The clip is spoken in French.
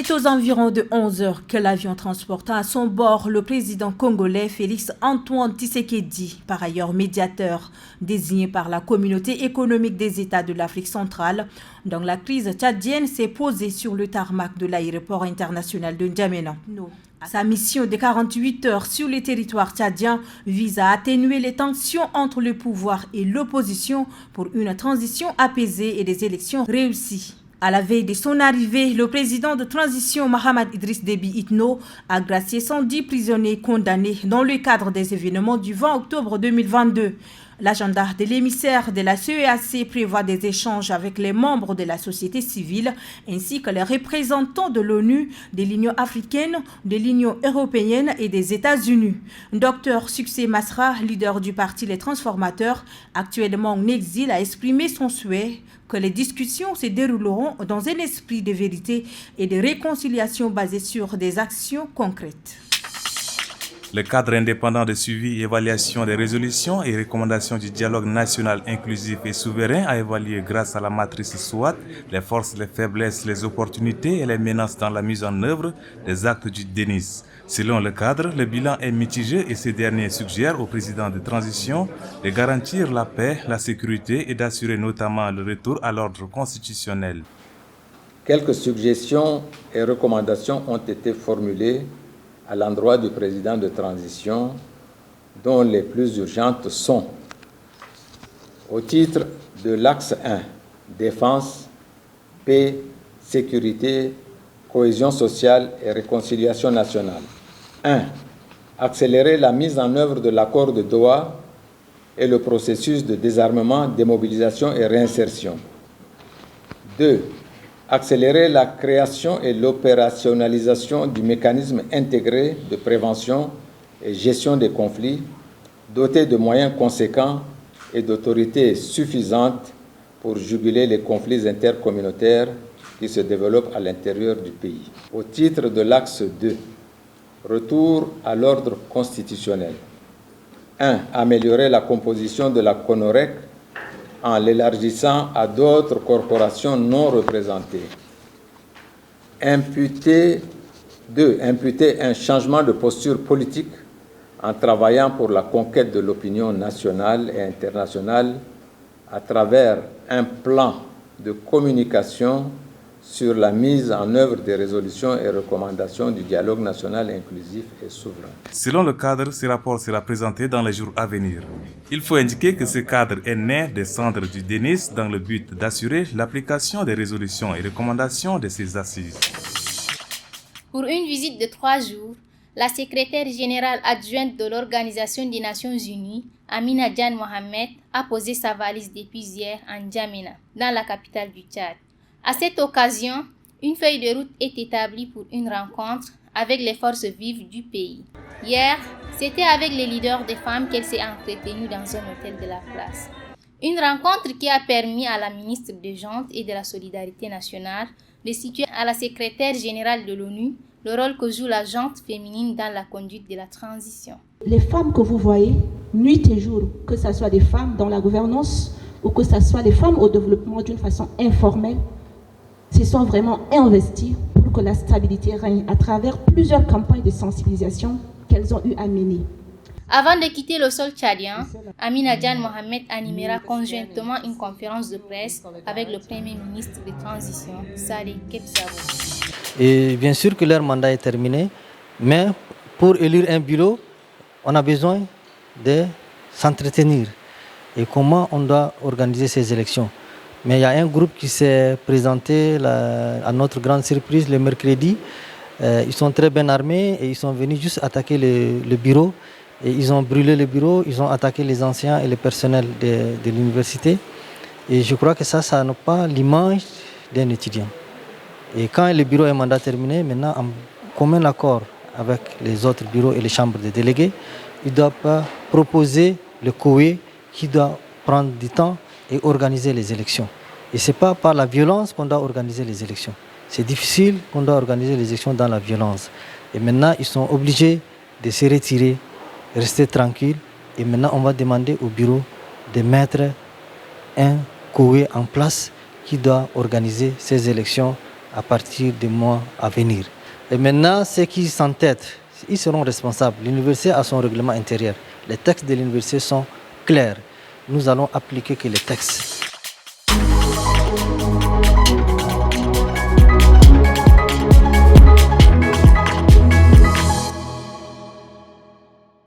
C'est aux environs de 11 heures que l'avion transporta à son bord le président congolais Félix Antoine Tshisekedi, par ailleurs médiateur désigné par la communauté économique des États de l'Afrique centrale, dont la crise tchadienne s'est posée sur le tarmac de l'aéroport international de N'Djamena. Sa mission de 48 heures sur le territoire tchadien vise à atténuer les tensions entre le pouvoir et l'opposition pour une transition apaisée et des élections réussies. À la veille de son arrivée, le président de transition Mahamat Idriss Déby Itno a gracié 110 prisonniers condamnés dans le cadre des événements du 20 octobre 2022. L'agenda de l'émissaire de la CEAC prévoit des échanges avec les membres de la société civile ainsi que les représentants de l'ONU, de l'Union africaine, de l'Union européenne et des États-Unis. Dr Succès Masra, leader du parti Les Transformateurs, actuellement en exil, a exprimé son souhait que les discussions se dérouleront dans un esprit de vérité et de réconciliation basé sur des actions concrètes. Le cadre indépendant de suivi et évaluation des résolutions et recommandations du dialogue national inclusif et souverain a évalué grâce à la matrice SWOT les forces, les faiblesses, les opportunités et les menaces dans la mise en œuvre des actes du DENIS. Selon le cadre, le bilan est mitigé et ce dernier suggère au président de transition de garantir la paix, la sécurité et d'assurer notamment le retour à l'ordre constitutionnel. Quelques suggestions et recommandations ont été formulées à l'endroit du président de transition, dont les plus urgentes sont, au titre de l'axe 1, défense, paix, sécurité, cohésion sociale et réconciliation nationale. 1. Accélérer la mise en œuvre de l'accord de Doha et le processus de désarmement, démobilisation et réinsertion. 2. Accélérer la création et l'opérationnalisation du mécanisme intégré de prévention et gestion des conflits, doté de moyens conséquents et d'autorités suffisantes pour juguler les conflits intercommunautaires qui se développent à l'intérieur du pays. Au titre de l'axe 2, retour à l'ordre constitutionnel. 1. Améliorer la composition de la CONOREC en l'élargissant à d'autres corporations non représentées. 2. Imputer un changement de posture politique en travaillant pour la conquête de l'opinion nationale et internationale à travers un plan de communication sur la mise en œuvre des résolutions et recommandations du dialogue national inclusif et souverain. Selon le cadre, ce rapport sera présenté dans les jours à venir. Il faut indiquer que ce cadre est né des cendres du DENIS dans le but d'assurer l'application des résolutions et recommandations de ces assises. Pour une visite de 3 jours, la secrétaire générale adjointe de l'Organisation des Nations Unies, Amina Diane Mohamed, a posé sa valise depuis hier à N'Djamena, dans la capitale du Tchad. À cette occasion, une feuille de route est établie pour une rencontre avec les forces vives du pays. Hier, c'était avec les leaders des femmes qu'elle s'est entretenue dans un hôtel de la place. Une rencontre qui a permis à la ministre des Jantes et de la Solidarité nationale de situer à la secrétaire générale de l'ONU le rôle que joue la jante féminine dans la conduite de la transition. Les femmes que vous voyez, nuit et jour, que ce soit des femmes dans la gouvernance ou que ce soit des femmes au développement d'une façon informelle, se sont vraiment investies pour que la stabilité règne à travers plusieurs campagnes de sensibilisation qu'elles ont eu à mener. Avant de quitter le sol tchadien, Amina Diane Mohamed animera conjointement une conférence de presse avec le Premier ministre de transition, Saleh Kebzabo. Et bien sûr que leur mandat est terminé, mais pour élire un bureau, on a besoin de s'entretenir. Et comment on doit organiser ces élections. Mais il y a un groupe qui s'est présenté à notre grande surprise le mercredi. Ils sont très bien armés et ils sont venus juste attaquer le bureau. Et ils ont brûlé le bureau, ils ont attaqué les anciens et le personnel de l'université. Et je crois que ça n'a pas l'image d'un étudiant. Et quand le bureau est mandat terminé, maintenant, en commun accord avec les autres bureaux et les chambres des délégués, ils doivent proposer le COE qui doit prendre du temps et organiser les élections. Et ce n'est pas par la violence qu'on doit organiser les élections. C'est difficile qu'on doit organiser les élections dans la violence. Et maintenant, ils sont obligés de se retirer, rester tranquilles. Et maintenant, on va demander au bureau de mettre un COE en place qui doit organiser ces élections à partir des mois à venir. Et maintenant, ceux qui s'entêtent, ils seront responsables. L'université a son règlement intérieur. Les textes de l'université sont clairs. Nous allons appliquer que les textes.